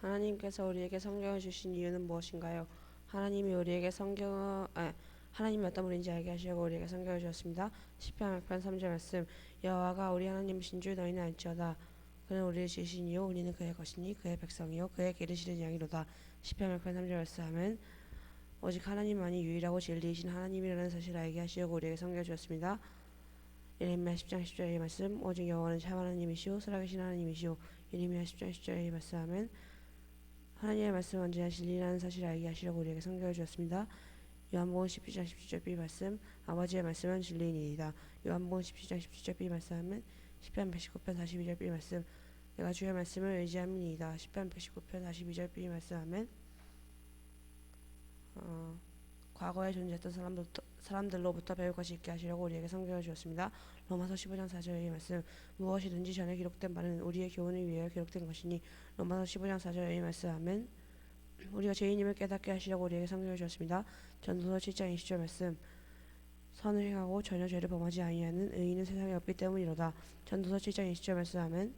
하나님께서 우리에게 성경을 주신 이유는 무엇인가요? 하나님이 우리에게 하나님이 어떤 분인지 알게 하시려고 우리에게 성경을 주었습니다. 시편 100편 3절 말씀. 여호와가 우리 하나님이신 줄 너희는 알지어다. 그는 우리를 지으신 이요 우리는 그의 것이니 그의 백성이요 그의 기르시는 양이로다. 시편 100편 3절 말씀. 아멘. 오직 하나님만이 유일하고 진리이신 하나님이라는 사실을 알게 하시려고 우리에게 성경을 주었습니다. 예레미야 10장 10절의 말씀. 오직 여호와는 참 하나님이시오 살아계신 하나님이시오. 예레미야 10장 10절의 말씀. 아멘. 하나님의 말씀은 언제나 진리라는 사실을 알게 하시려고 우리에게 성경을 주었습니다. 요한복음 17장 17절 B 말씀. 아버지의 말씀은 진리이니이다. 요한복음 17장 17절 B 말씀은 시편 119편 42절 B 말씀. 내가 주의 말씀을 의지함이니이다. 시편 119편 42절 B 말씀. 아멘. 과거에 존재했던 사람들로부터 배울 것이 있게 하시려고 우리에게 성경을 주었습니다. 로마서 15장 4절의 말씀. 무엇이든지 전에 기록된 바는 우리의 교훈을 위하여 기록된 것이니. 로마서 15장 4절의 말씀. 아멘. 우리가 죄인임을 깨닫게 하시려고 우리에게 성경을 주었습니다. 전도서 7장 20절 말씀. 선을 행하고 전혀 죄를 범하지 아니하는 의인은 세상에 없기 때문이로다. 전도서 7장 20절 말씀. 아멘.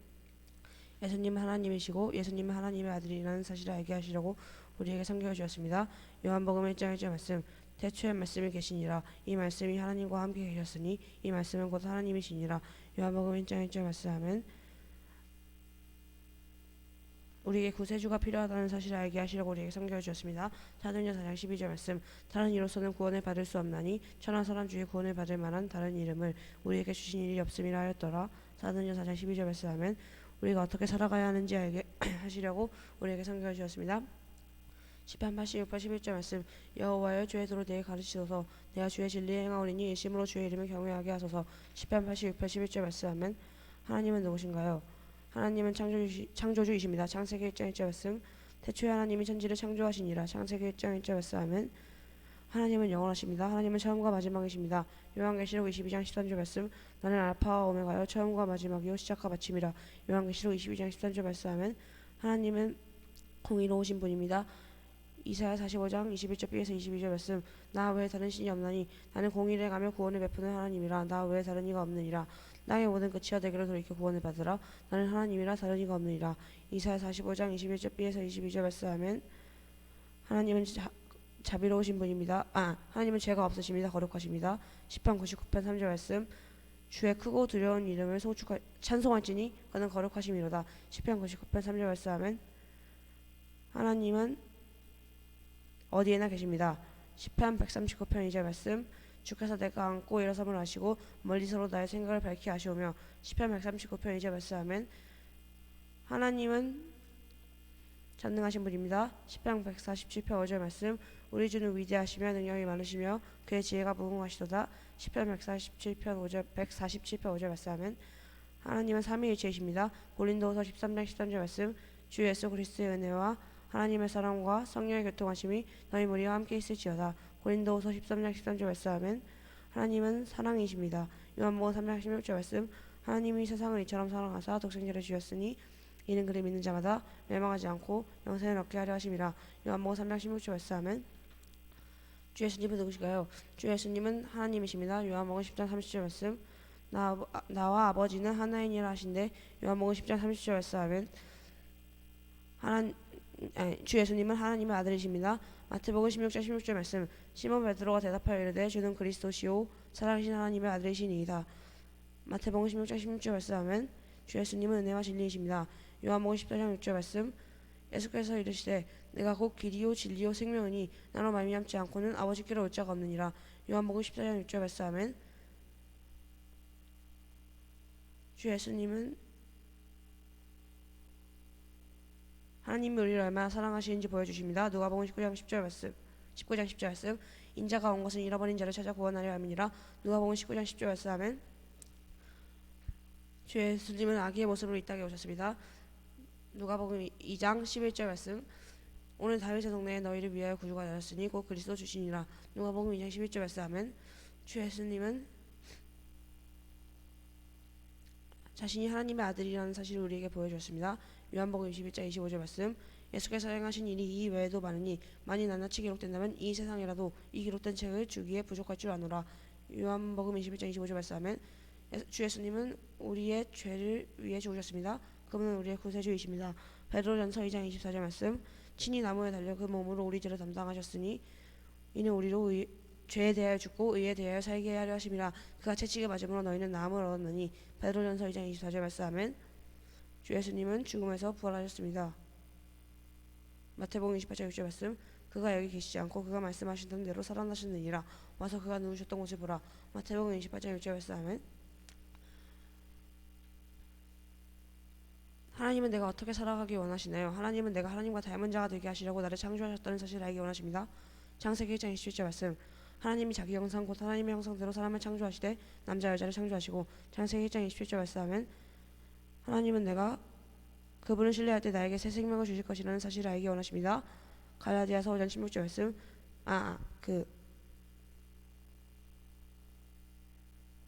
예수님은 하나님이시고 예수님은 하나님의 아들이라는 사실을 알게 하시려고 우리에게 성경을 주었습니다. 요한복음 1장 1절 말씀. 태초에 말씀이 계시니라. 이 말씀이 하나님과 함께 계셨으니 이 말씀은 곧 하나님이시니라. 요한복음 1장 1절 말씀. 아멘. 우리에게 구세주가 필요하다는 사실을 알게 하시려고 우리에게 성경을 주었습니다. 사도행전 4장 12절 말씀. 다른 이로서는 구원을 받을 수 없나니 천한 사람 중에 구원을 받을 만한 다른 이름을 우리에게 주신 일이 없음이라 하였더라. 사도행전 4장 12절 말씀. 아멘. 우리가 어떻게 살아가야 하는지 알게 하시려고 우리에게 성경을 주었습니다. 시편 86편 11절 말씀. 여호와여 주의 도를 내게 가르치소서. 내가 주의 진리에 행하오리니 일심으로 주의 이름을 경외하게 하소서. 시편 86편 11절 말씀. 아멘. 하나님은 누구신가요? 하나님은 창조주이십니다. 창세기 1장 1절 말씀. 태초에 하나님이 천지를 창조하시니라. 창세기 1장 1절 말씀. 아멘. 하나님은 영원하십니다. 하나님은 처음과 마지막이십니다. 요한계시록 22장 13절 말씀. 나는 알파와 오메가요 처음과 마지막이요 시작과 마침이라. 요한계시록 22장 13절 말씀. 아멘. 하나님은 공의로우신 분입니다. 이사야 45장 21절 B에서 22절 말씀. 나 외에 다른 신이 없나니 나는 공의를 행하며 구원을 베푸는 하나님이라. 나 외에 다른 이가 없느니라. 나의 모든 끝이야 내게로 돌이켜 구원을 받으라. 나는 하나님이라 다른 이가 없느니라. 이사야 45장 21절 B에서 22절 말씀. 아멘. 하나님은 자비로우신 분입니다. 하나님은 죄가 없으십니다. 거룩하십니다. 시편 99편 3절 말씀. 주의 크고 두려운 이름을 찬송할지니 그는 거룩하심이로다. 시편 99편 3절 말씀. 아멘. 하나님은 어디에나 계십니다. 시편 139편 2절 말씀. 주께서 내가 앉고 일어섬을 아시고 멀리서로 나의 생각을 밝히 아시오며. 시편 139편 2절 말씀. 아멘. 하나님은 전능하신 분입니다. 시편 147편 5절 말씀. 우리 주는 위대하시며 능력이 많으시며 그의 지혜가 무궁하시도다. 시편 147편 5절 말씀. 아멘. 하나님은 삼위일체이십니다. 고린도후서 13장 13절 말씀. 주 예수 그리스도의 은혜와 하나님의 사랑과 성령의 교통하심이 너희 무리와 함께 있을지어다. 고린도후서 13장 13절 말씀. 아멘. 하나님은 사랑이십니다. 요한복음 3장 16절 말씀. 하나님이 세상을 이처럼 사랑하사 독생자를 주셨으니 이는 그를 믿는 자마다 멸망하지 않고 영생을 얻게 하려 하심이라. 요한복음 3장 16절 말씀. 아멘. 주 예수님은 누구신가요? 주 예수님은 하나님이십니다. 요한복음 10장 30절 말씀. 나와 아버지는 하나이니라 하신대. 요한복음 10장 30절 말씀. 아멘. 주 예수님은 하나님의 아들이십니다. 마태복음 16장 16절 말씀. 시몬 베드로가 대답하여 이르되 주는 그리스도시요 살아계신 하나님의 아들이시니이다. 마태복음 16장 16절 말씀. 아멘. 주 예수님은 은혜와 진리이십니다. 요한복음 14장 6절 말씀. 예수께서 이르시되 내가 곧 길이요 진리요 생명이니 나로 말미암지 않고는 아버지께로 올 자가 없느니라. 요한복음 14장 6절 말씀. 아멘. 주 예수님은 하나님이 우리를 얼마나 사랑하시는지 보여주십니다. 누가복음 19장 10절 말씀. 인자가 온 것은 잃어버린 자를 찾아 구원하려 함이니라. 누가복음 19장 10절 말씀. 아멘. 주 예수님은 아기의 모습으로 이 땅에 오셨습니다. 누가복음 2장 11절 말씀. 오늘 다윗의 동네에 너희를 위하여 구주가 나셨으니 곧 그리스도 주시니라. 누가복음 2장 11절 말씀. 아멘. 주 예수님은 자신이 하나님의 아들이라는 사실을 우리에게 보여주었습니다. 요한복음 21장 25절 말씀. 예수께서 행하신 일이 이 외에도 많으니 만일 낱낱이 기록된다면 이 세상이라도 이 기록된 책을 주기에 부족할 줄 아노라. 요한복음 21장 25절 말씀. 아멘. 주 예수님은 우리의 죄를 위해 죽으셨습니다. 그분은 우리의 구세주이십니다. 베드로전서 2장 24절 말씀. 친히 나무에 달려 그 몸으로 우리 죄를 담당하셨으니 이는 우리로 죄에 대하여 죽고 의에 대하여 살게 하려 하심이라. 그가 채찍에 맞음으로 너희는 나음을 얻었느니. 베드로전서 2장 24절 말씀. 아멘. 주 예수님은 죽음에서 부활하셨습니다. 마태복음 28장 6절 말씀. 그가 여기 계시지 않고 그가 말씀하시던 대로 살아나셨느니라. 와서 그가 누우셨던 곳을 보라. 마태복음 28장 6절 말씀. 아멘. 하나님은 내가 어떻게 살아가기 원하시나요? 하나님은 내가 하나님과 닮은 자가 되게 하시려고 나를 창조하셨다는 사실을 알기 원하십니다. 창세기 1장 27절 말씀. 하나님이 자기 형상 곧 하나님의 형상대로 사람을 창조하시되 남자 여자를 창조하시고. 창세기 1장 27절 말씀. 아멘. 하나님은 내가 그분을 신뢰할 때 나에게 새 생명을 주실 것이라는 사실을 알기 원하십니다. 갈라디아서 5장 16절 말씀.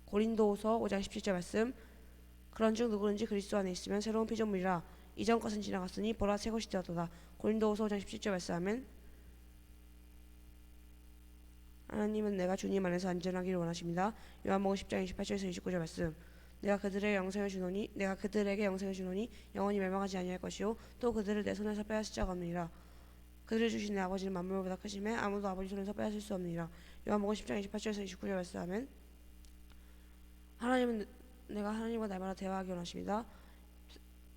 고린도후서 5장 17절 말씀. 그런즉 누구든지 그리스도 안에 있으면 새로운 피조물이라. 이전 것은 지나갔으니 보라 새 것이 되었도다. 고린도후서 5장 17절 말씀. 아멘. 하나님은 내가 주님 안에서 안전하기를 원하십니다. 요한복음 10장 28절에서 29절 말씀. 내가 그들에게 영생을 주노니 영원히 멸망하지 아니할 것이요 또 그들을 내 손에서 빼앗을 자가 없느니라. 그들을 주신 내 아버지는 만물보다 크심에 아무도 아버지 손에서 빼앗을 수 없느니라. 요한복음 10장 28절에서 29절 말씀. 아멘. 하나님은 내가 하나님과 날마다 대화하기 원하십니다.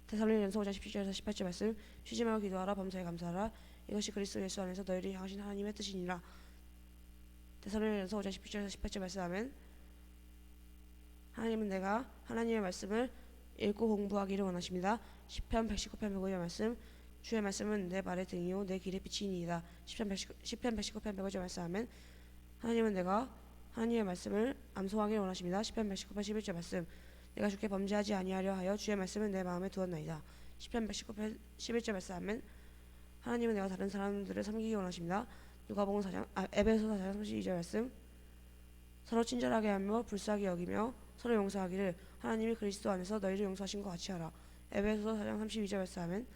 데살로니가전서 5장 17절에서 18절 말씀. 쉬지 말고 기도하라. 범사에 감사하라. 이것이 그리스도 예수 안에서 너희를 향하신 하나님의 뜻이니라. 데살로니가전서 5장 17절에서 18절 말씀. 아멘. 하나님은 내가 하나님의 말씀을 읽고 공부하기를 원하십니다. 시편 119편 105절 말씀. 주의 말씀은 내 발의 등이요 내 길의 빛이니이다. 시편 119편 105절 말씀. 아멘. 하나님은 내가 하나님의 말씀을 암송하기를 원하십니다. 시편 119편 11절 말씀. 내가 주께 범죄하지 아니하려 하여 주의 말씀을 내 마음에 두었나이다. 시편 119편 11절 말씀. 아멘. 하나님은 내가 다른 사람들을 섬기기 원하십니다. 누가복음 4장 에베소 4장 32절 말씀. 서로 친절하게 하며 불쌍히 여기며 서로 용서하기를 하나님이 그리스도 안에서 너희를 용서하신 것 같이 하라. 에베소서 4장 32절 말씀. 아멘.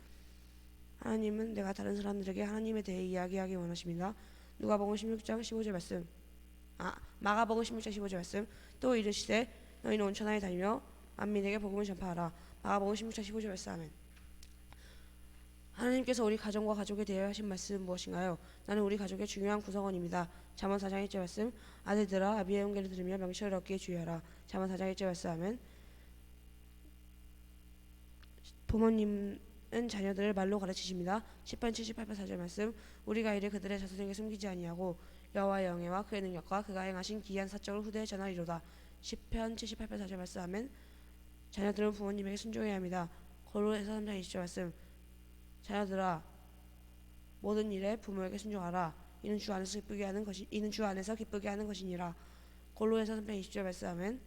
하나님은 내가 다른 사람들에게 하나님에 대해 이야기하기 원하십니다. 누가복음 16장 15절 말씀. 마가복음 16장 15절 말씀. 또 이르시되 너희는 온 천하에 다니며 만민에게 복음을 전파하라. 마가복음 16장 15절 말씀. 아멘. 하나님께서 우리 가정과 가족에 대해 하신 말씀은 무엇인가요? 나는 우리 가족의 중요한 구성원입니다. 잠언 4장 1절 말씀. 아들들아 아비의 훈계를 들으며 명철을 얻기에 주의하라. 잠언 4장 1절 말씀. 아멘. 부모님은 자녀들을 말로 가르치십니다. 시편 78편 4절 말씀. 우리가 이를 그들의 자손에게 숨기지 아니하고 여호와의 영예와 그의 능력과 그가 행하신 기이한 사적을 후대에 전하리로다. 시편 78편 4절 말씀. 아멘. 자녀들은 부모님에게 순종해야 합니다. 고로에서 3장 20절 말씀. 자녀들아 모든 일에 부모에게 순종하라. 이는 주 안에서 기쁘게 하는 것이니라. 골로에서 3장 20절 말씀. 아멘.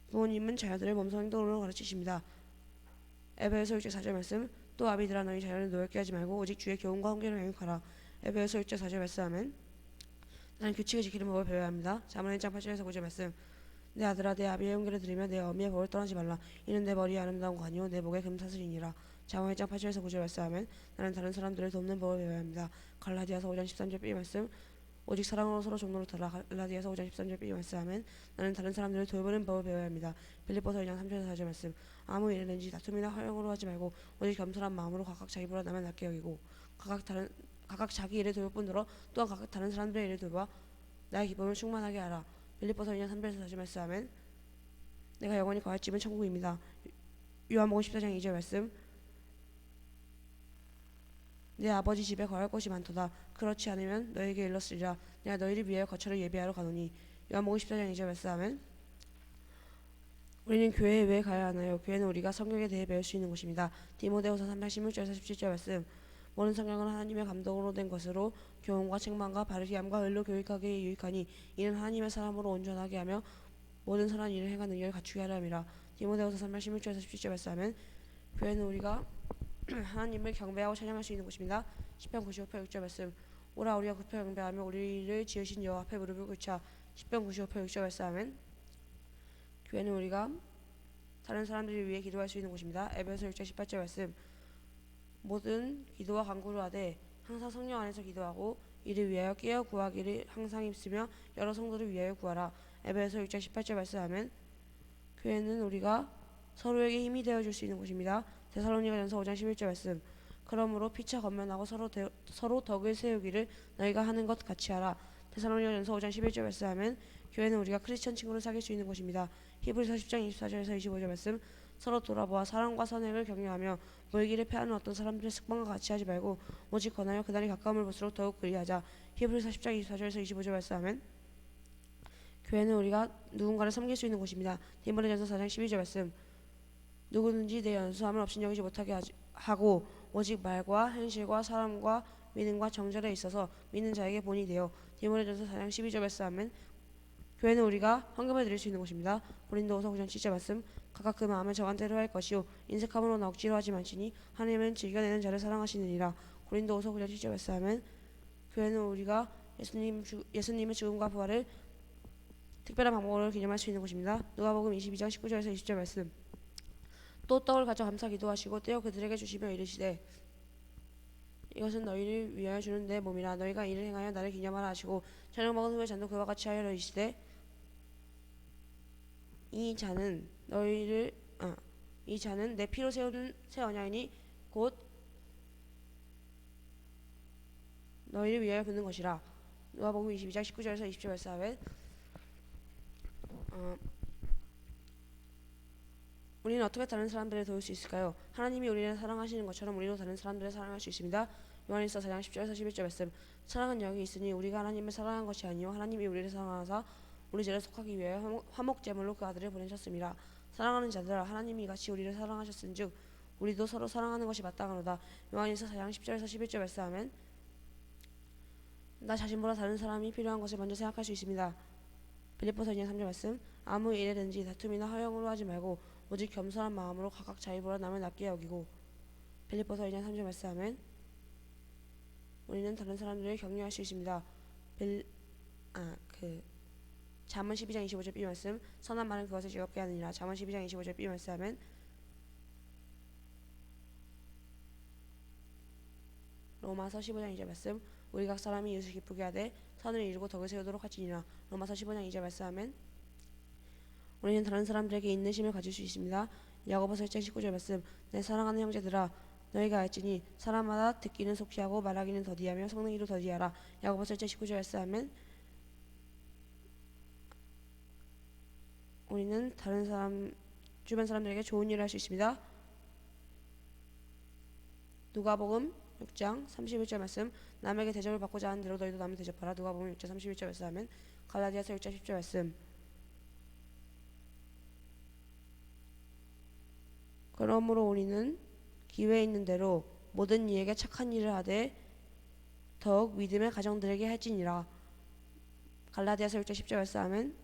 부모님은 자녀들을 몸소 행동으로 가르치십니다. 에베소서 6장 4절 말씀. 또 아비들아 너희 자녀를 노엽게 하지 말고 오직 주의 교훈과 훈계를 양육하라. 에베소서 6장 4절 말씀. 아멘. 나는 규칙을 지키는 법을 배워야 합니다. 잠언 1장 8절에서 9절 말씀. 내 아들아 내 아비의 훈계를 들으며 내 어미의 법을 떠나지 말라. 이는 내 머리에 아름다운 관이요 내 목에 금사슬이니라. 잠언 1장 8절에서 9절 말씀. 아멘. 나는 다른 사람들을 돕는 법을 배워야 합니다. 갈라디아서 5장 13절 B 말씀. 오직 사랑으로 서로 종로로 따라. 갈라디아서 5장 13절 B 말씀. 아멘. 나는 다른 사람들을 돌보는 법을 배워야 합니다. 빌립보서 2장 3절에서 4절 말씀. 아무 일이든지 다툼이나 허용으로 하지 말고 오직 겸손한 마음으로 각각 자기보다 남을 낫게 여기고 각각 자기 일을 돌볼 뿐더러 또한 각각 다른 사람들의 일을 돌봐 나의 기쁨을 충만하게 하라. 빌립보서 2장 3절에서 4절 말씀. 아멘. 내가 영원히 거할 집은 천국입니다. 요한복음 14장 2절 말씀. 내 아버지 집에 거할 곳이 많도다. 그렇지 않으면 너에게 일렀으리라. 내가 너희를 위하여 거처를 예비하러 가노니. 요한복음 14장 2절 말씀. 아멘. 우리는 교회에 왜 가야 하나요? 교회는 우리가 성경에 대해 배울 수 있는 곳입니다. 디모데후서 3장 16절에서 17절 말씀. 모든 성경은 하나님의 감동으로 된 것으로 교훈과 책망과 바르게 함과 의로 교육하기에 유익하니 이는 하나님의 사람으로 온전하게 하며 모든 선한 일을 행하는 능력을 갖추게 하려 함이라. 디모데후서 3장 16절에서 17절 말씀. 아멘. 교회는 우리가 하나님을 경배하고 찬양할 수 있는 곳입니다. 시편 95편 6절 말씀. 오라 우리가 굽혀 경배하며 우리를 지으신 여호와 앞에 무릎을 꿇자. 시편 95편 6절 말씀. 아멘. 교회는 우리가 다른 사람들을 위해 기도할 수 있는 곳입니다. 에베소 6장 18절 말씀. 모든 기도와 간구를 하되 항상 성령 안에서 기도하고 이를 위하여 깨어 구하기를 항상 힘쓰며 여러 성도를 위하여 구하라. 에베소 6장 18절 말씀. 아멘. 교회는 우리가 서로에게 힘이 되어줄 수 있는 곳입니다. 데살로니가전서 5장 11절 말씀. 그러므로 피차 건면하고 서로 덕을 세우기를 너희가 하는 것 같이 하라. 데살로니가전서 5장 11절 말씀하면 교회는 우리가 크리스천 친구를 사귈 수 있는 곳입니다. 히브리서 10장 24절에서 25절 말씀. 서로 돌아보아 사랑과 선행을 격려하며 모이기를 패하는 어떤 사람들의 습관과 같이 하지 말고 오직 권하여 그날이 가까움을 볼수록 더욱 그리하자. 히브리서 10장 24절에서 25절 말씀하면 교회는 우리가 누군가를 섬길 수 있는 곳입니다. 디모데전서 4장 12절 말씀. 누구든지 내 연수함을 업신여기지 못하게 하고 오직 말과 행실과 사람과 믿음과 정절에 있어서 믿는 자에게 본이 되어. 디모데전서 4장 12절 말씀하면 교회는 우리가 헌금을 드릴 수 있는 곳입니다. 고린도후서 9장 7절 말씀. 각각 그 마음을 정한대로 할 것이요 인색함으로나 억지로 하지 마시니 하나님은 즐겨내는 자를 사랑하시느니라. 고린도후서 9장 7절 말씀하면 교회는 우리가 예수님의 죽음과 부활을 특별한 방법으로 기념할 수 있는 곳입니다. 누가복음 22장 19절에서 20절 말씀. 또 떡을 가져 감사 기도하시고 떼어 그들에게 주시며 이르시되 이것은 너희를 위하여 주는 내 몸이라. 너희가 이를 행하여 나를 기념하라 하시고 저녁 먹은 후에 잔도 그와 같이 하여 이르시되 이 잔은 내 피로 세운 새 언약이니 곧 너희를 위하여 붓는 것이라. 누가복음 22장 19절에서 20절 말씀하면 우리는 어떻게 다른 사람들을 도울 수 있을까요? 하나님이 우리를 사랑하시는 것처럼 우리도 다른 사람들을 사랑할 수 있습니다. 요한일서 4장 10절에서 11절 말씀. 사랑은 여기 있으니 우리가 하나님을 사랑한 것이 아니요 하나님이 우리를 사랑하사 우리 죄를 속하기 위하여 화목제물로 그 아들을 보내셨습니다. 사랑하는 자들아 하나님이 이같이 우리를 사랑하셨은즉 우리도 서로 사랑하는 것이 마땅하노다. 요한일서 4장 10절에서 11절 말씀하면 나 자신보다 다른 사람이 필요한 것을 먼저 생각할 수 있습니다. 빌립보서 2장 3절 말씀. 아무 일에든지 다툼이나 허영으로 하지 말고 오직 겸손한 마음으로 각각 자기보다 남을 낮게 여기고. 빌립보서 2장 3절 말씀하면 우리는 다른 사람들을 격려할 수 있습니다. 잠언 12장 25절 B 말씀. 선한 말은 그것을 즐겁게 하느니라. 잠언 12장 25절 B 말씀하면 로마서 15장 2절 말씀. 우리 각 사람이 이웃을 기쁘게 하되 선을 이루고 덕을 세우도록 할지니라. 로마서 15장 2절 말씀하면 우리는 다른 사람들에게 인내심을 가질 수 있습니다. 야고보서 1장 19절 말씀. 내 사랑하는 형제들아 너희가 알지니 사람마다 듣기는 속히 하고 말하기는 더디하며 성내기도 더디하라. 야고보서 1장 19절 말씀하면 우리는 주변 사람들에게 좋은 일을 할 수 있습니다. 누가복음 6장 31절 말씀. 남에게 대접을 받고자 하는 대로 너희도 남을 대접하라. 누가복음 6장 31절 말씀하면 갈라디아서 6장 10절 말씀. 그러므로 우리는 기회 있는 대로 모든 이에게 착한 일을 하되 더욱 믿음의 가정들에게 할지니라. 갈라디아서 6장 10절 말씀하면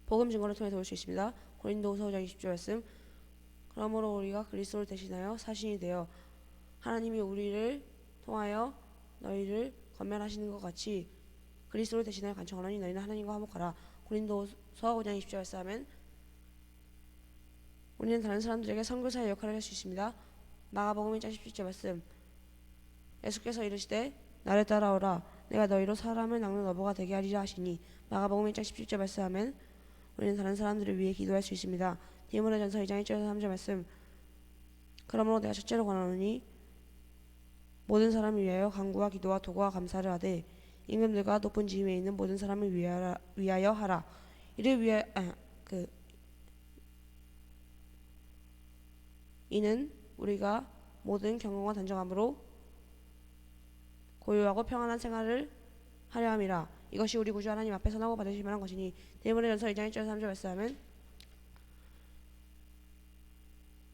복음 증거를 통해 도울 수 있습니다. 고린도후서 5장 20절 말씀. 그러므로 우리가 그리스도를 대신하여 사신이 되어 하나님이 우리를 통하여 너희를 권면하시는 것 같이 그리스도를 대신하여 간청하노니 너희는 하나님과 화목하라. 고린도서 5장 20절 말씀하면 우리는 다른 사람들에게 선교사의 역할을 할 수 있습니다. 마가복음 1장 17절 말씀. 예수께서 이르시되 나를 따라오라 내가 너희로 사람을 낚는 어부가 되게 하리라 하시니. 마가복음 1장 17절 말씀하면 우리는 다른 사람들을 위해 기도할 수 있습니다. 디모데전서 2장 1절에서 3절 말씀. 그러므로 내가 첫째로 권하노니 모든 사람을 위하여 간구와 기도와 도구와 감사를 하되 임금들과 높은 지위에 있는 모든 사람을 위하여 하라. 이는 우리가 모든 경건과 단정함으로 고요하고 평안한 생활을 하려 함이라. 이것이 우리 구주 하나님 앞에 선하고 받으실 만한 것이니. 디모데전서 2장 1절 3절 말씀하면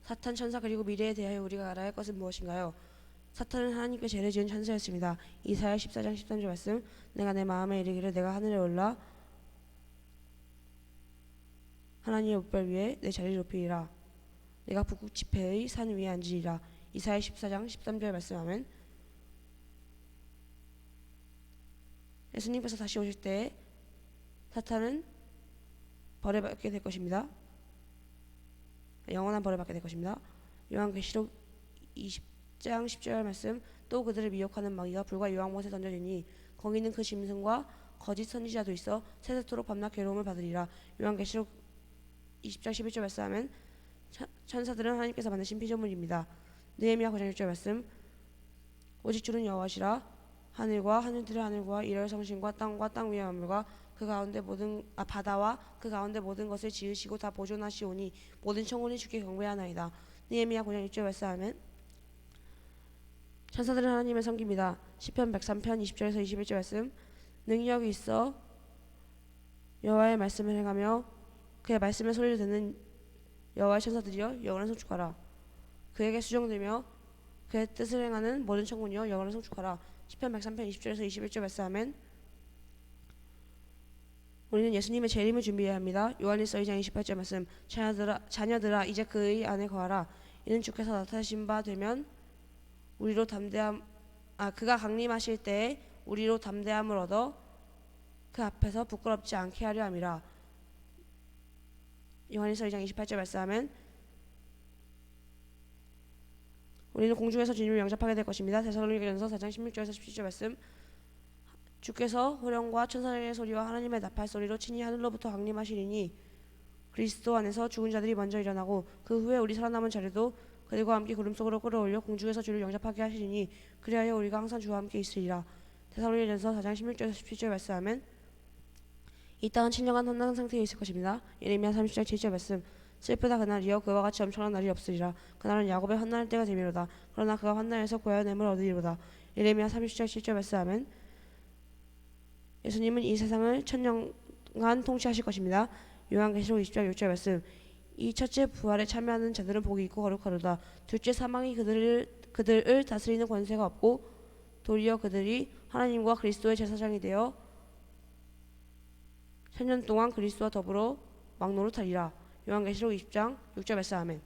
사탄 천사 그리고 미래에 대하여 우리가 알아야 할 것은 무엇인가요? 사탄은 하나님께 죄를 지은 천사였습니다. 이사야 14장 13절 말씀. 내가 내 마음에 이르기를 내가 하늘에 올라 하나님의 뭇별 위에 내 자리를 높이리라. 내가 북극 지폐의 산 위에 앉으리라. 이사야 14장 13절 말씀하면 예수님께서 다시 오실 때 사탄은 벌을 받게 될 것입니다. 영원한 벌을 받게 될 것입니다. 요한계시록 20장 10절 말씀. 또 그들을 미혹하는 마귀가 불과 요한못에 던져지니 거기는 그 짐승과 거짓 선지자도 있어 세세토록 밤낮 괴로움을 받으리라. 요한계시록 20장 11절 말씀하면 천사들은 하나님께서 만드신 피조물입니다. 느헤미야 9장 1절 말씀 오직 주는 여호와시라 하늘과 하늘들의 하늘과 이럴 성신과 땅과 땅 위의 만물과 그 가운데 바다와 그 가운데 모든 것을 지으시고 다 보존하시오니 모든 천군이 주께 경배하나이다. 느헤미야 9장 1절 말씀하면 천사들은 하나님을 섬깁니다. 시편 103편 20절에서 21절 말씀 능력이 있어 여호와의 말씀을 행하며 그의 말씀의 소리를 듣는 여호와의 천사들이여 여호와를 송축하라. 그에게 수종되며 그의 뜻을 행하는 모든 천군이여 여호와를 송축하라. 시편 103편 20절에서 21절 말씀하면 우리는 예수님의 재림을 준비해야 합니다. 요한일서 2장 28절 말씀 자녀들아 이제 그의 안에 거하라. 이는 주께서 나타나신 바 되면 우리로 그가 강림하실 때에 우리로 담대함을 얻어 그 앞에서 부끄럽지 않게 하려 함이라. 요한일서 2장 28절 말씀하면 우리는 공중에서 주님을 영접하게 될 것입니다. 데살로니가전서 4장 16절에서 17절 말씀 주께서 호령과 천사의 소리와 하나님의 나팔 소리로 친히 하늘로부터 강림하시리니 그리스도 안에서 죽은 자들이 먼저 일어나고 그 후에 우리 살아남은 자들도 그들과 함께 구름 속으로 끌어올려 공중에서 주를 영접하게 하시리니 그리하여 우리가 항상 주와 함께 있으리라. 데살로니가전서 4장 16절에서 17절 말씀하면 이 땅은 신령한 혼난 상태에 있을 것입니다. 예레미야 30장 7절 말씀 슬프다 그날이여 그와 같이 엄청난 날이 없으리라. 그날은 야곱의 환난할 때가 되미로다. 그러나 그가 환난에서 구하여냄을 얻으리로다. 예레미야 30장 7절 말씀하면 예수님은 이 세상을 천년간 통치하실 것입니다. 요한계시록 20장 6절 말씀 이 첫째 부활에 참여하는 자들은 복이 있고 거룩하로다. 둘째 사망이 그들을 다스리는 권세가 없고 도리어 그들이 하나님과 그리스도의 제사장이 되어 천년 동안 그리스도와 더불어 왕노릇하리라. 요한계시록 20장 6절 말씀 아멘.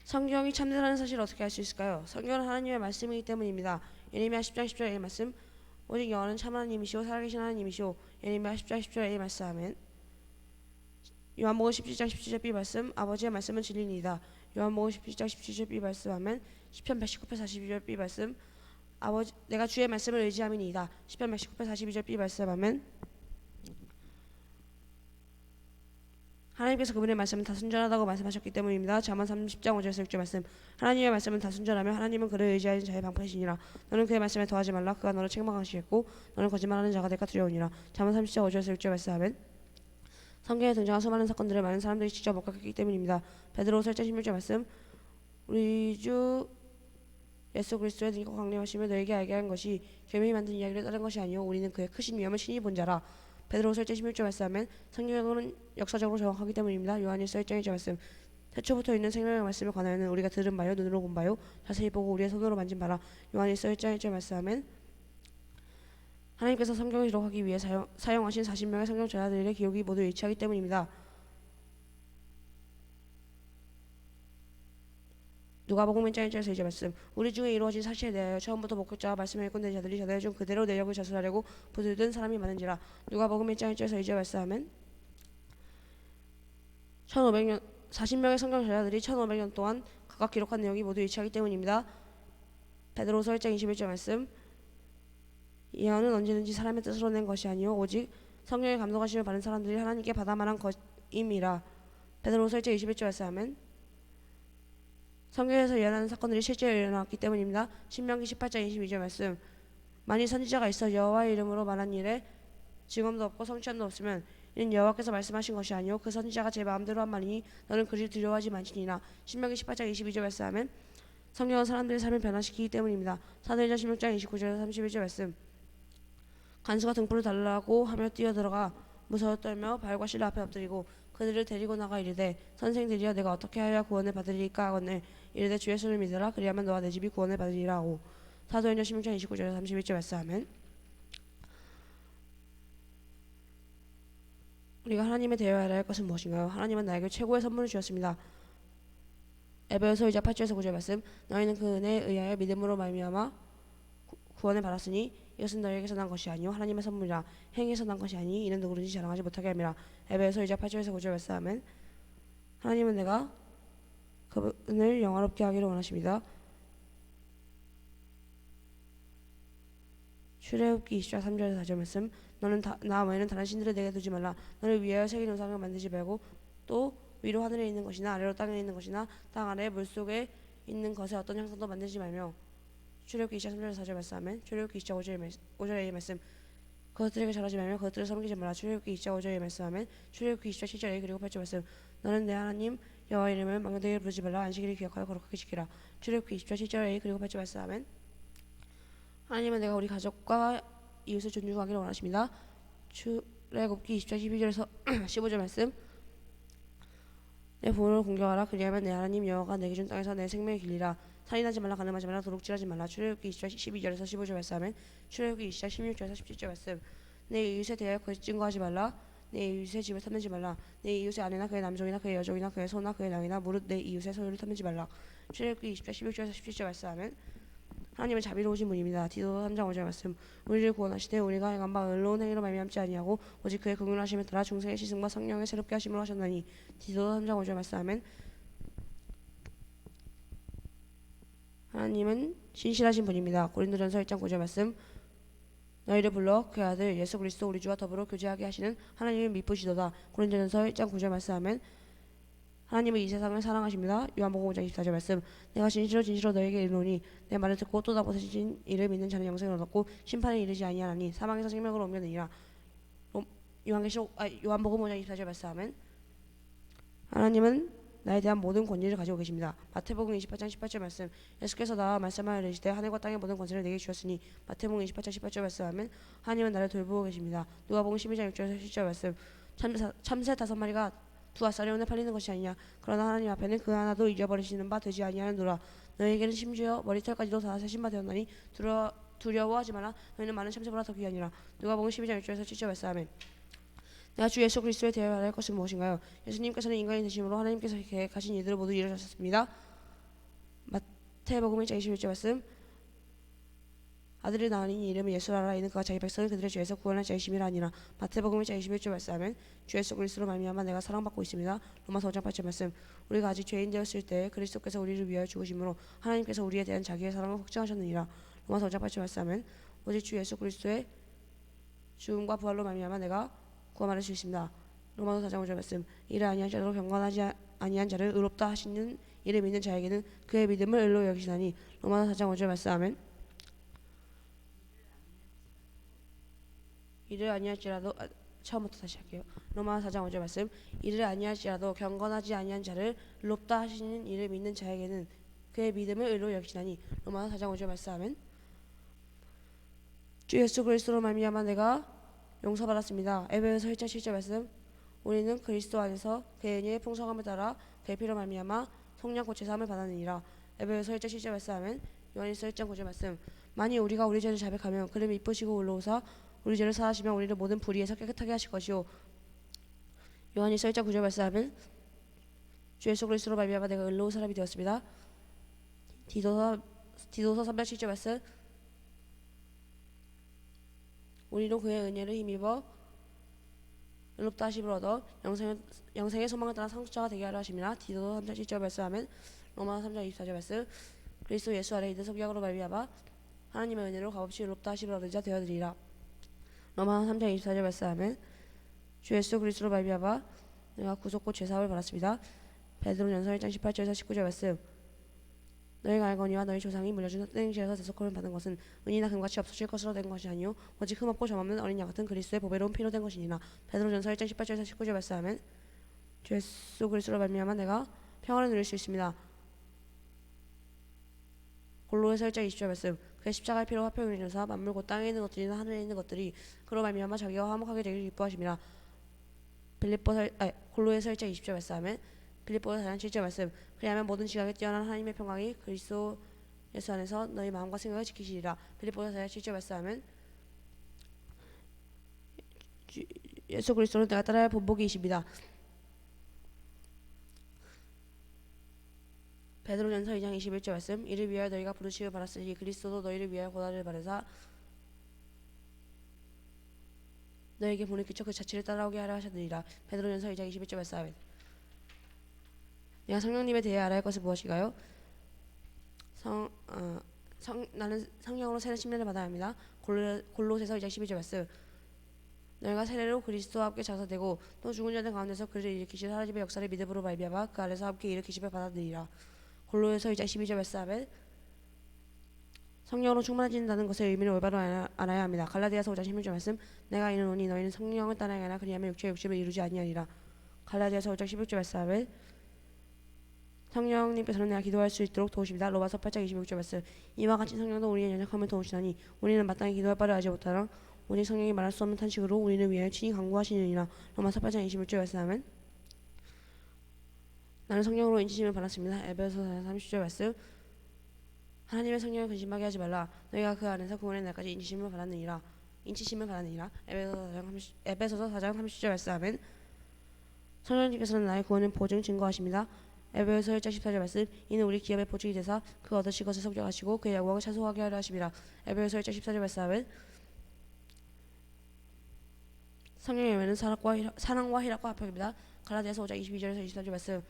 성경이 참되라는 사실을 어떻게 알 수 있을까요? 성경은 하나님의 말씀이기 때문입니다. 예레미야 10장 10절의 말씀 오직 여호와는 참 하나님이시오 살아계신 하나님이시오. 예레미야 10장 10절의 말씀 아멘. 요한복음 17장 17절 B 말씀 아버지의 말씀은 진리니이다. 요한복음 17장 17절 B 말씀 아멘. 시편 119편 42절 B 말씀 내가 주의 말씀을 의지함이니이다. 시편 119편 42절 B 말씀 아멘. 하나님께서 그분의 말씀은 다 순전하다고 말씀하셨기 때문입니다. 잠언 30장 5절에서 6절 말씀 하나님의 말씀은 다 순전하며 하나님은 그를 의지하는 자의 방패시니라. 너는 그의 말씀에 더하지 말라. 그가 너를 책망하시겠고 너는 거짓말하는 자가 될까 두려우니라. 잠언 30장 5절에서 6절 말씀 아멘. 성경에 등장한 수많은 사건들을 많은 사람들이 직접 목격했기 때문입니다. 베드로후서 1장 16절 말씀 우리 주 예수 그리스도의 능력과 강림하심을 너에게 알게 한 것이 겸임히 만든 이야기를 따른 것이 아니오 우리는 그의 크신 위엄을 친히 본 자라. 베드로후서 1장 16절 말씀하면 성경은 역사적으로 정확하기 때문입니다. 요한일서 1장 1절 말씀 태초부터 있는 생명의 말씀을 관하여는 우리가 들은 바요 눈으로 본 바요 자세히 보고 우리의 손으로 만진 바라. 요한일서 1장 1절 말씀하면 하나님께서 성경을 기록하기 위해 사용하신 40명의 성경 저자들의 기록이 모두 일치하기 때문입니다. 누가복음 1장 1절에서 2절 말씀 우리 중에 이루어진 사실에 대하여 처음부터 목격자와 말씀을 읽은 자들이 저들의 중 그대로 내력을 자수하려고 부들든 사람이 많은지라. 누가복음 1장 1절에서 2절 말씀하면 40명의 성경 저자들이 1500년 동안 각각 기록한 내용이 모두 일치하기 때문입니다. 베드로후서 1장 21절 말씀 예언은 언제든지 사람의 뜻으로 낸 것이 아니요 오직 성령의 감동하심을 받은 사람들이 하나님께 받아 말한 것임이라. 베드로후서 1장 21절 말씀하면 성경에서 예언하는 사건들이 실제로 일어났기 때문입니다. 신명기 18장 22절 말씀 만일 선지자가 있어 여호와의 이름으로 말한 일에 증언도 없고 성취함도 없으면 이는 여호와께서 말씀하신 것이 아니요 그 선지자가 제 마음대로 한 말이니 너는 그를 두려워하지 말지니라. 신명기 18장 22절 말씀하면 성경은 사람들의 삶을 변화시키기 때문입니다. 사도행전 16장 29절에서 31절 말씀 간수가 등불을 달라고 하며 뛰어들어가 무서워 떨며 발과 실로 앞에 엎드리고 그들을 데리고 나가 이르되 선생들이여 내가 어떻게 하여야 구원을 받으리까 하거늘 이르되 주 예수를 믿으라 그리하면 너와 내 집이 구원을 받으리라 하고. 사도행전 16장 29절에서 31절 말씀하면 우리가 하나님에 대하여 알아야 할 것은 무엇인가요? 하나님은 나에게 최고의 선물을 주었습니다. 에베소서 2장 8절에서 9절 말씀 너희는 그 은혜에 의하여 믿음으로 말미암아 구원을 받았으니 이것은 너희에게서 난 것이 아니요 하나님의 선물이라. 행위에서 난 것이 아니 이는 누구든지 자랑하지 못하게 함이라. 에베소서 2장 8절에서 9절 말씀하면 하나님은 내가 그분을 영화롭게 하기를 원하십니다. 출애굽기 20장 3절에서 4절 말씀. 너는 나 외에는 다른 신들을 내게 두지 말라. 너를 위하여 새긴 우상을 만들지 말고 또 위로 하늘에 있는 것이나 아래로 땅에 있는 것이나 땅 아래 물속에 있는 것에 어떤 형상도 만들지 말며. 출애굽기 20장 3절에서 4절 말씀. 아멘. 출애굽기 20장 5절의 말씀. 그것들에게 절하지 말며 그것들을 섬기지 말라. 출애굽기 20장 5절의 말씀. 아멘. 출애굽기 20장 7절 그리고 8절 말씀. 너는 내 하나님 여호와 이름을 망령되게 부르지 말라. 안식일을 기억하여 거룩하게 지키라. 출애굽기 20장 7절 그리고 8절 말씀. 아멘. 하나님은 내가 우리 가족과 이웃을 존중하기를 원하십니다. 출애굽기 20장 12절에서 15절 말씀. 내 부모를 공경하라. 그리하면 내 하나님 여호와가 내게 준 땅에서 내 생명을 길리라. 살인하지 말라. 간음하지 말라. 도둑질하지 말라. 출애굽기 20장 12절에서 15절 말씀. 아멘. 출애굽기 20장 16절에서 17절 말씀. 내 이웃에 대하여 거짓 증거하지 말라. 내 이웃의 집을 탐내지 말라. 내 이웃의 아내나 그의 남종이나 그의 여종이나 그의 소나 그의 양이나 무릇 내 이웃의 소유를 탐내지 말라. 출애굽기 20장 16절에서 17절 말씀. 아멘. 하나님은 자비로우신 분입니다. 디도 3장 5절 말씀. 우리를 구원하시되 우리가 행한 바 의로운 행위로 말미암지 아니하고 오직 그의 긍휼하심에 따라 중생의 시승과 성령의 새롭게 하심으로 하셨나니. 디도 3장 5절 말씀. 아멘. 하나님은 신실하신 분입니다. 고린도전서 1장 9절 말씀. 너희를 불러 그 아들 예수 그리스도 우리 주와 더불어 교제하게 하시는 하나님을 미쁘시도다. 고린도전서 1장 9절 말씀. 아멘. 하나님은 이 세상을 사랑하십니다. 요한복음 5장 24절 말씀. 내가 진실로 너에게 이르노니 내 말을 듣고 또 다보세진 이를 믿는 자는 영생을 얻었고 심판에 이르지 아니하나니 사망에서 생명으로 옮겨느니라. 요한복음 5장 24절 말씀. 아멘. 하나님은 나에 대한 모든 권위를 가지고 계십니다. 마태복음 28장 18절 말씀. 예수께서 나와 말씀하여 이르시되 하늘과 땅의 모든 권세를 내게 주셨으니. 마태복음 28장 18절 말씀. 아멘. 하나님은 나를 돌보고 계십니다. 누가복음 12장 6절에서 10절 말씀. 참새 5마리가 두 아싸리 원에 팔리는 것이 아니냐. 그러나 하나님 앞에는 그 하나도 잊어버리시는 바 되지 아니하느니라. 너희에게는 심지어 머리털까지도 다 세신 바 되었나니 두려워하지 마라. 너희는 많은 참새보다 더 귀하니라. 누가복음 12장 6절에서 7절 말씀. 아멘. 내가 주 예수 그리스도에 대하여 말할 것은 무엇인가요? 예수님께서는 인간이 되심으로 하나님께서 계획하신 일들을 모두 이루셨습니다. 마태복음 1장 21절 말씀. 아들을 낳으니 이름을 예수라라. 이는 그가 자기 백성을 그들의 죄에서 구원할 자이심이라 하니라. 마태복음 1장 21절 말씀. 아멘. 주 예수 그리스도로 말미암아 내가 사랑받고 있습니다. 로마서 5장 8절 말씀. 우리가 아직 죄인 되었을 때 그리스도께서 우리를 위하여 죽으심으로 하나님께서 우리에 대한 자기의 사랑을 확증하셨느니라. 로마서 5장 8절 말씀. 아멘. 오직 주 예수 그리스도의 죽음과 부활로 말미암아 내가 구원받을 수 있습니다. 로마서 4장 5절 말씀. 이를 아니한 자로 경건하지 아니한 자를 의롭다 하시는 이를 믿는 자에게는 그의 믿음을 의로 여기시나니. 로마서 4장 5절 말씀. 아멘. 이를 아니할지라도 처음부터 다시 할게요. 로마서 4장 5절 말씀. 이를 아니할지라도 경건하지 아니한 자를 의롭다 하시는 이를 믿는 자에게는 그의 믿음을 의로 여기시나니. 로마서 4장 5절 말씀. 아멘. 주 예수 그리스도로 말미암아 내가 용서받았습니다. 에베소서 1장 7절 말씀. 우리는 그리스도 안에서 그의 은혜의 풍성함을 따라 그의 피로 말미암아 성령 고체 사함을 받았느니라. 에베소서 1장 7절 말씀. 아멘. 요한일서 1장 9절 말씀. 만일 우리가 우리 죄를 자백하면 그를 미쁘시고 올로오사 우리 죄를 사하시면 우리를 모든 불의에서 깨끗하게 하실 것이요. 요한일서 1장 9절 말씀. 아멘. 주 예수 그리스도로 말미암아 내가 의로운 사람이 되었습니다. 디도서 3장 7절 말씀. 우리는 그의 은혜를 힘입어 의롭다 하심을 얻어 영생의 소망을 따라 상속자가 되게 하려 하심이라. 디도서 3장 7절 말씀. 아멘. 로마서 3장 24절 말씀. 그리스도 예수 아래 있는 성령으로 말미암아 하나님의 은혜로 값없이 의롭다 하심을 얻은 자 되어드리라. 로마서 3장 24절 말씀. 아멘. 주 예수 그리스도로 말미암아 내가 구속고 죄사함을 받았습니다. 베드로전서 1장 18절에서 19절 말씀. 너희가 알거니와 너희 조상이 물려준 헛되ng지에서 대속함을 받은 것은 은이나 금같이 없어질 것으로 된 것이 아니요 오직 흠없고 점없는 어린 양 같은 그리스도의 보배로운 피로 된 것이니라. 베드로전서 1장 18절에서 19절 말씀. 아멘. 주 예수 그리스도로 말미암아 내가 평안을 누릴 수 있습니다. 골로새서 1장 20절 말씀. 그의 십자가의 피로 화평을 이루사 만물 곧 땅에 있는 것들이나 하늘에 있는 것들이 그로 말미암아 자기와 화목하게 되기를 기뻐하심이라. 골로새서 1장 20절 말씀. 아멘. 빌립보서 4장 7절 말씀. 그리하면 모든 지각에 뛰어난 하나님의 평강이 그리스도 예수 안에서 너희 마음과 생각을 지키시리라. 빌립보서 4장 7절 말씀. 아멘. 예수 그리스도는 내가 따라야 할 본보기이십니다. 베드로전서 2장 21절 말씀. 이를 위하여 너희가 부르심을 받았으니 그리스도도 너희를 위하여 고난을 받으사 너에게 본을 끼쳐 그 자취를 따라오게 하려 하셨느니라. 베드로전서 2장 21절 말씀. 아멘. 내가 성령님에 대해 알아야 할 것은 무엇인가요? 나는 성령으로 새는 심령을 받아야 합니다. 골로새서 2장 12절 말씀. 너희가 세례로 그리스도와 함께 장사되고 또 죽은 자들 가운데서 그를 일으키신 하나님의 역사를 믿음으로 말미암아 그 안에서 함께 일으키심을 받아들이라. 골로새서 2장 12절 말씀. 아멘. 성령으로 충만해진다는 것의 의미를 올바로 알아야 합니다. 갈라디아서 5장 16절 말씀. 내가 이르노니 너희는 성령을 따라야 하나 그리하면 육체의 욕심을 이루지 아니하리라. 갈라디아서 5장 16절 말씀. 아멘. 성령님께서는 내가 기도할 수 있도록 도우십니다. 로마서 8장 26절 말씀. 이와 같이 성령도 우리의 연약함을 도우시나니 우리는 마땅히 기도할 바를 알지 못하나 오직 성령이 말할 수 없는 탄식으로 우리를 위하여 친히 간구하시느니라. 로마서 8장 26절 말씀. 아멘. 나는 성령으로 인치심을 받았습니다. 에베소서 30절 말씀. 하나님의 성령을 근심하게 하지 말라. 너희가 그 안에서 구원의 날까지 인치심을 받았느니라. 에베소서 4장 30절 말씀. 아멘. 성령님께서는 나의 구원을 보증 증거하십니다. 에베소서 1장 14절 말씀. 이는 우리 기업의 보증이 되사 그 얻으실 것을 성적하시고 그의 영광을 찬송하게 하려 하심이라. 에베소서 1장 14절 말씀. 아멘. 성령의 열매는 사랑과 희락과 화평입니다. 갈라디아서 5장 22절에서 23절 말씀.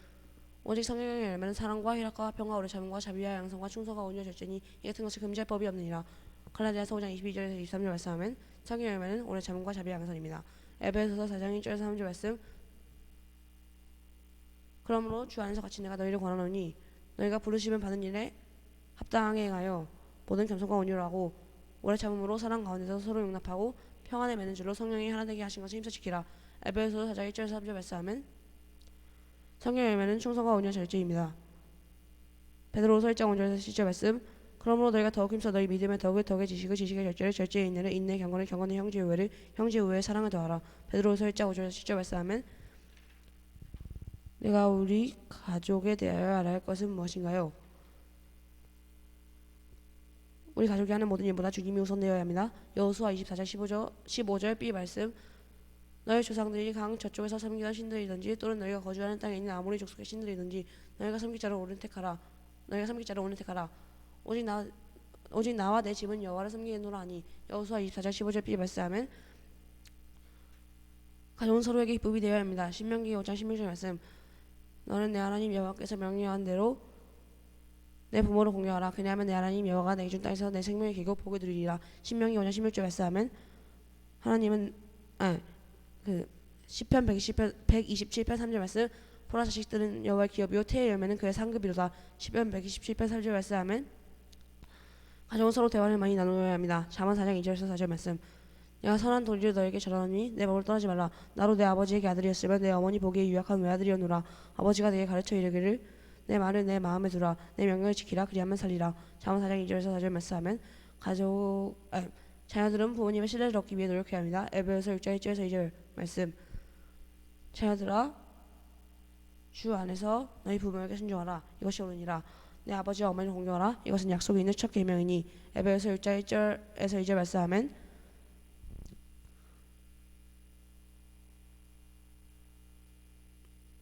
오직 성령의 열매는 사랑과 희락과 화평과 오래 참음과 자비와 양성과 충성과 온유와 절제니 이 같은 것을 금지할 법이 없느니라. 갈라디아서 5장 22절에서 23절 말씀하면 성령의 열매는 오래 참음과 자비와 양성입니다. 에베소서 4장 1절에서 3절 말씀. 그러므로 주 안에서 같이 내가 너희를 권하노니 너희가 부르심을 받은 일에 합당하게 행하여 모든 겸손과 온유를 하고 오래 참음으로 사랑 가운데서 서로 용납하고 평안에 맺는 줄로 성령이 하나 되게 하신 것을 힘써 지키라. 에베소서 4장 1절에서 3절 말씀하면 성령의 열매는 충성과 온유와 절제입니다. 베드로후서 1장 5절에서 10절 말씀. 그러므로 너희가 더욱 힘써 너희 믿음의 덕을 덕의 지식을 지식의 절제를 절제의 인내를 인내의 경건을 경건의 형제의 우애를 형제의 우애의 사랑을 더하라. 베드로후서 1장 5절에서 10절 말씀하면 내가 우리 가족에 대하여 알아야 할 것은 무엇인가요? 우리 가족이 하는 모든 일보다 주님이 우선되어야 합니다. 여호수아 24장 15절 B 말씀. 너희 조상들이 강 저쪽에서 섬기던 신들이든지 또는 너희가 거주하는 땅에 있는 아모리 족속의 신들이든지 너희가 섬길 자를 오늘 택하라. 오직 나와 내 집은 여호와를 섬기노라 하니. 여호수아 24장 15절 B 말씀하면 가족은 서로에게 기쁨이 되어야 합니다. 신명기 5장 16절 말씀. 너는 내 하나님 여호와께서 명령한 대로 내 부모를 공경하라. 그리하면 내 하나님 여호와가 내게 준 땅에서 내 생명의 길고 복을 누리리라. 신명기 5장 16절 말씀하면 하나님은 시편 127편 3절 말씀. 보라 자식들은 여호와의 기업이요 태의 열매는 그의 상급이로다. 시편 127편 3절 말씀하면 가족은 서로 대화를 많이 나누어야 합니다. 잠언 4장 2절에서 4절 말씀. 내가 선한 도리를 너에게 전하노니 내 법을 떠나지 말라. 나로 내 아버지에게 아들이었으면 내 어머니 보기에 유약한 외아들이었노라. 아버지가 내게 가르쳐 이르기를 내 말을 내 마음에 두라. 내 명령을 지키라. 그리하면 살리라. 잠언 4장 2절에서 4절 말씀하면 자녀들은 부모님의 신뢰를 얻기 위해 노력해야 합니다. 에베소서 6장 1절에서 2절 말씀. 자녀들아 주 안에서 너희 부모에게 순종하라. 이것이 옳으니라. 내 아버지와 어머니를 공경하라. 이것은 약속이 있는 첫 계명이니. 에베소서 6장 1절에서 2절 말씀하면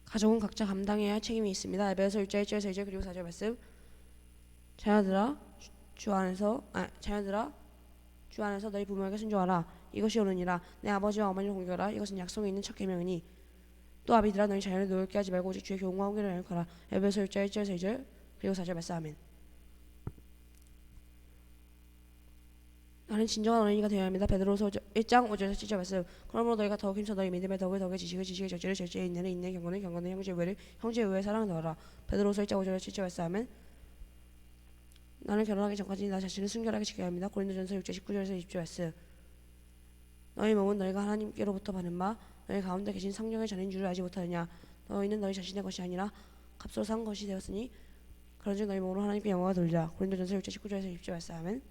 가족은 각자 감당해야 할 책임이 있습니다. 에베소서 6장 1절에서 2절 그리고 4절 말씀. 자녀들아 주 안에서 너희 부모에게 순종하라. 이것이 옳으니라. 내 아버지와 어머니를 공경하라. 이것은 약속이 있는 첫 계명이니. 또 아비들아 너희 자녀를 노엽게 하지 말고 오직 주의 교훈과 훈계를 하여라. 에베소서 6장 1절에서 2절 그리고 4절 말씀. 아멘. 나는 진정한 어린이가 되어야 합니다. 베드로후서 1장 5절에서 7절 말씀. 그러므로 너희가 더욱 힘써 너희 믿음의 덕을 덕의 지식을 지식의 절제를 절제의 인내를 인내의 경건을 경건의 형제의 우애를 형제의 우애의 사랑을 더하라. 베드로후서 1장 5절에서 7절 말씀. 아멘. 나는 결혼하기 전까지 나 자신을 순결하게 지켜야 합니다. 고린도전서 6장 19절에서 20절 말씀. 너희 몸은 너희가 하나님께로부터 받은 바 너희 가운데 계신 성령의 전인 줄을 알지 못하느냐. 너희는 너희 자신의 것이 아니라 값으로 산 것이 되었으니 그런즉 너희 몸으로 하나님께 영광을 돌리라. 고린도전서 6장 19절에서 20절 말씀. 아멘.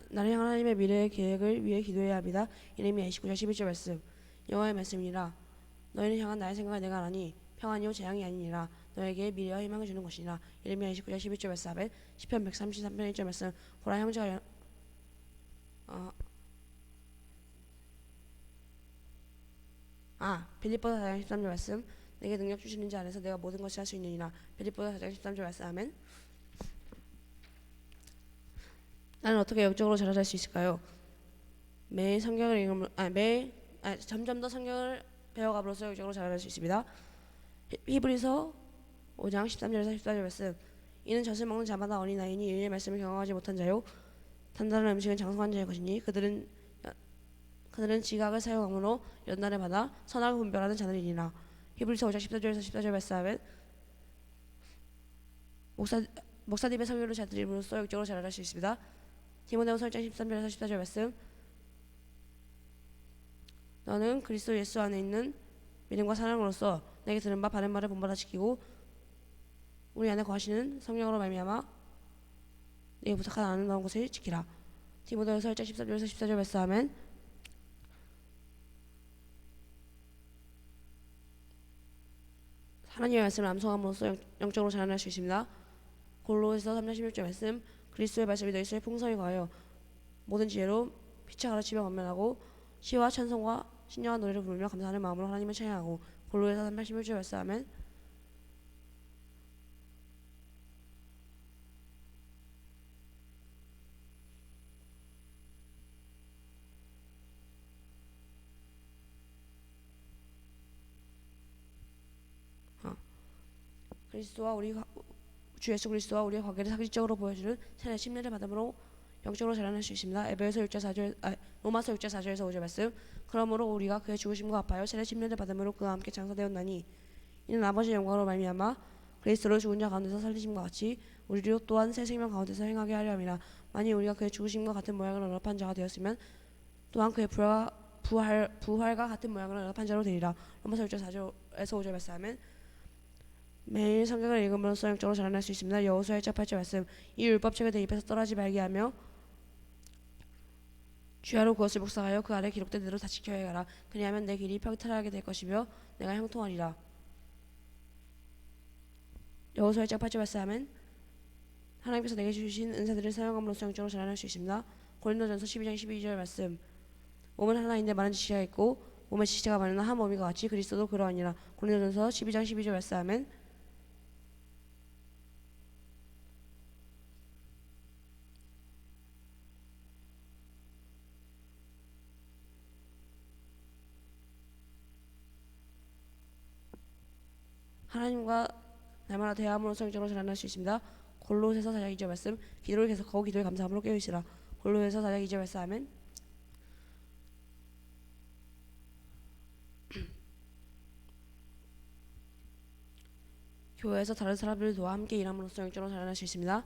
나는 하나님의 미래의 계획을 위해 기도해야 합니다. 예레미야 29장 11절 말씀. 여호와의 말씀이니라. 너희를 향한 나의 생각을 내가 아나니 평안이요 재앙이 아니니라. 너에게 미래와 희망을 주는 것이니라. 예레미야 29장 11절 말씀. 아멘. 시편 133편 1절 말씀. 보라 형제가 빌립보서 4장 13절 말씀. 내게 능력 주시는 자 안에서 내가 모든 것을 할 수 있느니라. 빌립보서 4장 13절 말씀. 아멘. 나는 어떻게 영적으로 자라날 수 있을까요? 매일 성경을 읽으면 점점 더 성경을 배워감으로써 영적으로 자라날 수 있습니다. 히브리서 5장 13절에서 14절 말씀. 이는 젖을 먹는 자마다 어린아이니 일의 말씀을 경험하지 못한 자요 단단한 음식은 장성한 자의 것이니 그들은 지각을 사용함으로 연단을 받아 선악을 분별하는 자들이니라. 히브리서 5장 14절에서 14절 말씀하면 목사님의 성령으로 잘 들림으로써 영적으로 자라날 수 있습니다. 디모데후서 1장 13절에서 14절 말씀, 너는 그리스도 예수 안에 있는 믿음과 사랑으로서 내게 들은 바 바른 말을 본받아 지키고 우리 안에 거하시는 성령으로 말미암아 내게 부탁한 아름다운 것을 지키라. 디모데후서 1장 13절에서 14절 말씀하면 하나님의 말씀을 암송함으로써 영적으로 자라날 수 있습니다. 골로새서 3장 16절 말씀, 그리스도의 말씀이 너희 속에 풍성히 거하여 모든 지혜로 피차 가르치며 권면하고 시와 찬송과 신령한 노래를 부르며 감사하는 마음으로 하나님을 찬양하고. 골로새서 3장 16절 말씀하면 주 예수 그리스도와 우리의 관계를 상식적으로 보여주는 세례 침례를 받음으로 영적으로 자라날 수 있습니다. 로마서 6장 4절에서 5절 말씀, 그러므로 우리가 그의 죽으심과 합하여 세례 침례를 받음으로 그와 함께 장사되었나니 이는 아버지의 영광으로 말미암아 그리스도를 죽은 자 가운데서 살리심과 같이 우리도 또한 새 생명 가운데서 행하게 하려 함이라. 만일 우리가 그의 죽으심과 같은 모양을 언급한 자가 되었으면 또한 그의 부활과 같은 모양을 언급한 자로 되리라. 로마서 6장 4절에서 5절 말씀하면 매일 성경을 읽음으로써 영적으로 자라날 수 있습니다. 여호수아 1장 8절 말씀, 이 율법책을 내 입에서 떠나지 말게 하며 주야로 그것을 묵상하여 그 아래 기록된 대로 다 지켜야 하라. 그리하면 내 길이 평탄하게 될 것이며 내가 형통하리라. 여호수아 1장 8절 말씀하면 하나님께서 내게 주신 은사들을 사용함으로써 영적으로 자라날 수 있습니다. 고린도전서 12장 12절 말씀, 몸은 하나인데 많은 지체가 있고 몸의 지체가 많으나 한 몸이가 같이 그리스도도 그러하니라. 고린도전서 12장 12절 말씀하면 하나님과 날마다 대화함으로써 영적으로 자라날 수 있습니다. 골로새서 4장 2절 말씀, 기도를 계속하고 기도에 감사함으로 깨우치라. 골로새서 4장 2절 말씀하면 교회에서 다른 사람들을 도와 함께 일함으로써 영적으로 자라날 수 있습니다.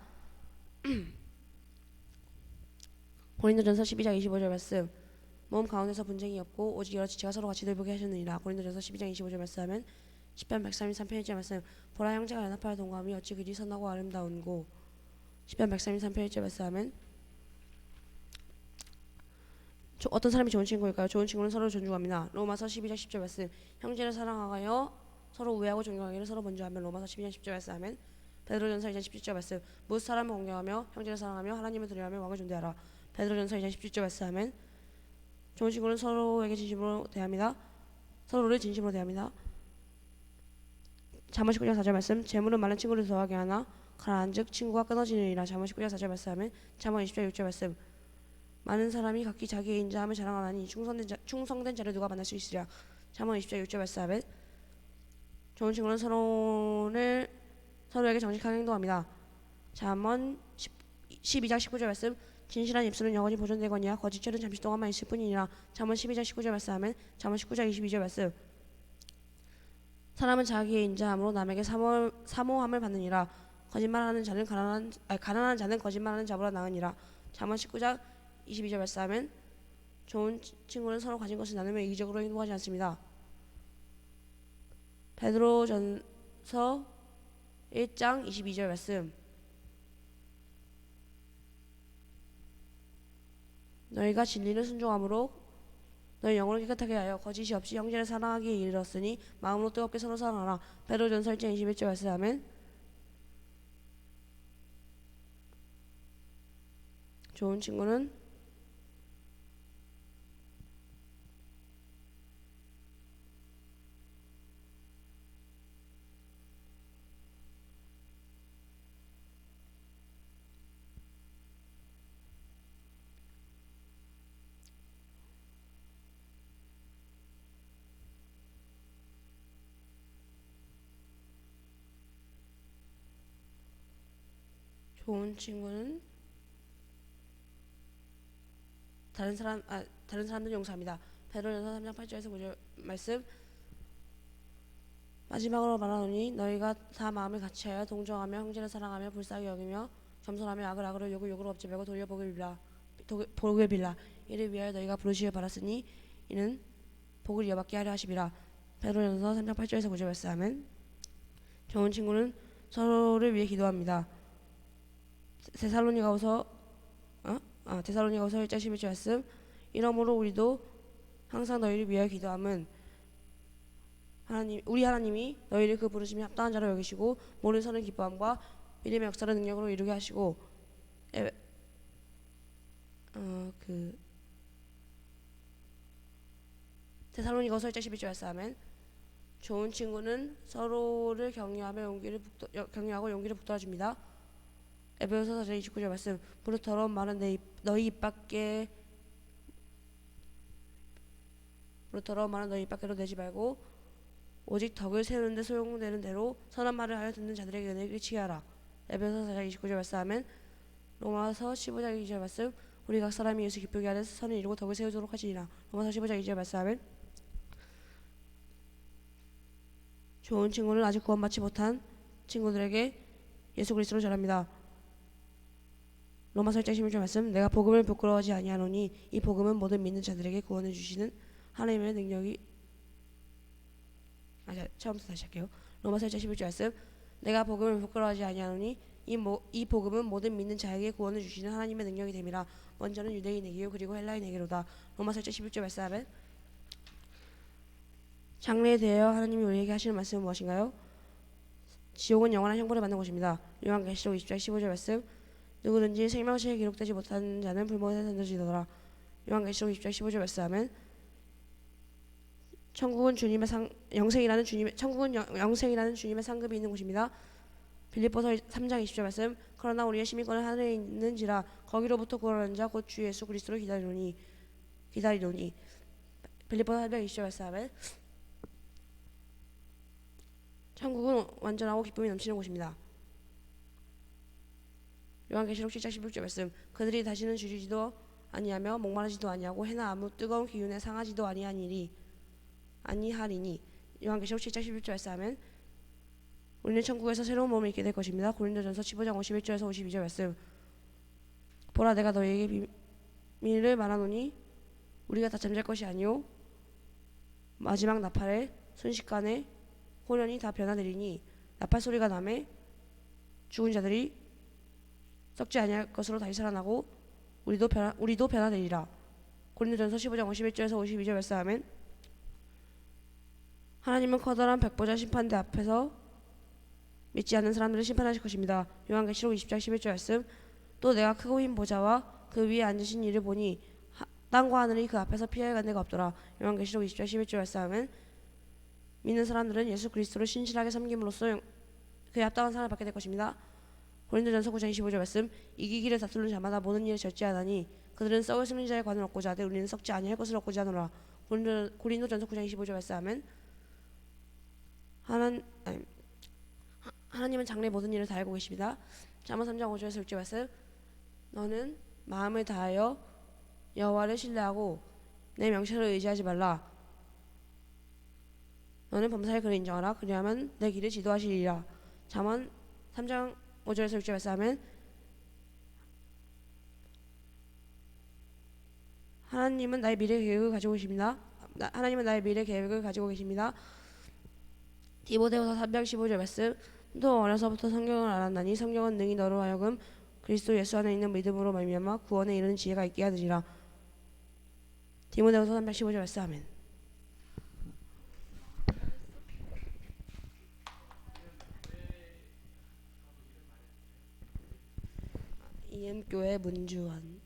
고린도전서 12장 25절 말씀, 몸 가운데서 분쟁이 없고 오직 여러 지체가 서로 같이 돌보게 하셨느니라. 고린도전서 12장 25절 말씀하면 시편 133편 1절 말씀, 보라 형제가 연합하여 동감이 어찌 그리 선하고 아름다운고. 시편 133편 1절 말씀하면 어떤 사람이 좋은 친구일까요? 좋은 친구는 서로 존중합니다. 로마서 12장 10절 말씀, 형제를 사랑하여 서로 우애하고 존경하기를 서로 먼저하면. 로마서 12장 10절 말씀하면 베드로전서 2장 17절 말씀, 무릇 사람을 공경하며 형제를 사랑하며 하나님을 두려워하며 왕을 존대하라. 베드로전서 2장 17절 말씀하면 좋은 친구는 서로에게 진심으로 대합니다. 서로를 진심으로 대합니다. 잠언 19장 4절 말씀, 재물은 많은 친구를 더하게 하나 가라앉즉 친구가 끊어지느니라. 잠언 19장 4절 말씀하면 잠언 20장 6절 말씀, 많은 사람이 각기 자기의 인자함을 자랑하나니 충성된 자를 누가 만날 수 있으랴. 잠언 20장 6절 말씀하면 좋은 친구는 서로에게 정직하게 행동합니다. 잠언 12장 19절 말씀, 진실한 입술은 영원히 보존되거니와 거짓말은 잠시 동안만 있을 뿐이니라. 잠언 12장 19절 말씀하면 잠언 19장 22절 말씀, 사람은 자기의 인자함으로 남에게 사모함을 받느니라. 가난한 자는 거짓말하는 자보다 나으니라. 잠언 19장 22절 말씀하면 좋은 친구는 서로 가진 것을 나누며 이기적으로 행동하지 않습니다. 베드로전서 1장 22절 말씀, 너희가 진리를 순종함으로 너희 영혼을 깨끗하게 하여 거짓이 없이 형제를 사랑하기에 이르렀으니 마음으로 뜨겁게 서로 사랑하라. 베드로전서 1장 21절 말씀하면 좋은 친구는 다른 사람들 용서합니다. 베드로전서 3장 8절에서 9절 말씀. 마지막으로 말하노니 너희가 다 마음을 같이하여 동정하며 형제를 사랑하며 불쌍히 여기며 겸손하며 악을 악으로 욕을 얻지 말고 도리어 복을 빌라. 이를 위하여 너희가 부르시어 받았으니 이는 복을 이어받게 하려 하심이라. 베드로전서 3장 8절에서 9절 말씀. 아멘. 좋은 친구는 서로를 위해 기도합니다. 데살로니가후서 1장 11절 말씀. 이러므로 우리도 항상 너희를 위하여 기도함은 우리 하나님이 너희를 그 부르심에 합당한 자로 여기시고 모든 선을 기뻐함과 믿음의 역사를 능력으로 이루게 하시고 데살로니가후서 1장 11절 말씀. 아멘. 좋은 친구는 서로를 격려하고 용기를 북돋아 줍니다. 에베소서 4장 29절 말씀. 무릇 더러운 말은 너희 입 밖에로 내지 말고 오직 덕을 세우는데 소용되는 대로 선한 말을 하여 듣는 자들에게 은혜를 끼치게 하라. 에베소서 4장 29절 말씀. 아멘. 로마서 15장 2절 말씀. 우리 각 사람이 예수 기쁘게 하여 선을 이루고 덕을 세우도록 하시니라. 로마서 15장 2절 말씀. 아멘. 좋은 친구는 아직 구원받지 못한 친구들에게 예수 그리스도를 전합니다. 로마서 1장 16절 말씀. 내가 복음을 부끄러워하지 아니하노니 이 복음은 모든 믿는 자들에게 구원을 주시는 하나님의 능력이 처음부터 다시 할게요. 로마서 1장 11절 말씀. 내가 복음을 부끄러워하지 아니하노니 이 복음은 모든 믿는 자에게 구원을 주시는 하나님의 능력이 됨이라. 먼저는 유대인에게요 그리고 헬라인에게로다. 로마서 1장 11절 말씀. 아멘. 장래에 대하여 하나님이 우리에게 하시는 말씀은 무엇인가요? 지옥은 영원한 형벌을 받는 곳입니다. 요한계시록 20장 15절 말씀. 누구든지 생명책에 기록되지 못한 자는 불못에 던져지더라. 요한계시록 20장 15절 말씀. 아멘. 천국은 영생이라는 주님의 상급이 있는 곳입니다. 빌립보서 3장 20절 말씀. 그러나 우리의 시민권은 하늘에 있는지라 거기로부터 구원하는 자 곧 주 예수 그리스도를 기다리노니. 빌립보서 3장 20절 말씀. 아멘. 천국은 완전하고 기쁨이 넘치는 곳입니다. 요한계시록 7장 16절 말씀. 그들이 다시는 주리지도 아니하며 목마르지도 아니하고 해나 아무 뜨거운 기운에 상하지도 아니하리니. 요한계시록 7장 16절 말씀. 아멘. 우리는 천국에서 새로운 몸을 입게 될 것입니다. 고린도전서 15장 51절에서 52절 말씀. 보라 내가 너희에게 비밀을 말하노니 우리가 다 잠잘 것이 아니요 마지막 나팔에 순식간에 호련히 다 변화되리니 나팔 소리가 나매 죽은 자들이 썩지 아니할 것으로 다시 살아나고 우리도 변화되리라. 고린도전서 15장 51절에서 52절 말씀. 아멘. 하나님은 커다란 백보자 심판대 앞에서 믿지 않는 사람들을 심판하실 것입니다. 요한계시록 20장 11절 말씀. 또 내가 크고 흰 보좌와 그 위에 앉으신 이를 보니 땅과 하늘이 그 앞에서 피할 간데가 없더라. 요한계시록 20장 11절 말씀. 아멘. 믿는 사람들은 예수 그리스도를 신실하게 섬김으로써 그에 합당한 상을 받게 될 것입니다. 고린도전서 9장 25절 말씀. 이기기를 다투는 자마다 모든 일을 절제하나니 그들은 썩을 승리자의 관을 얻고자 하되 우리는 썩지 아니할 것을 얻고자 하노라. 고린도전서 9장 25절 말씀. 아멘. 하나님은 장래 모든 일을 다 알고 계십니다. 잠언 3장 5절에서 6절 말씀. 너는 마음을 다하여 여호와를 신뢰하고 내 명철을 의지하지 말라. 너는 범사의 그를 인정하라. 그리하면 내 길을 지도하시리라. 잠언 3장 5절에서 6절 말씀. 아멘. 하나님은 나의 미래 계획을 가지고 계십니다. 디모데후서 3장 15절 말씀. 또 어려서부터 성경을 알았나니 성경은 능히 너로 하여금 그리스도 예수 안에 있는 믿음으로 말미암아 구원에 이르는 지혜가 있게 하느니라. 디모데후서 3장 15절 말씀. 아멘. 이엠교회 문주원입니다.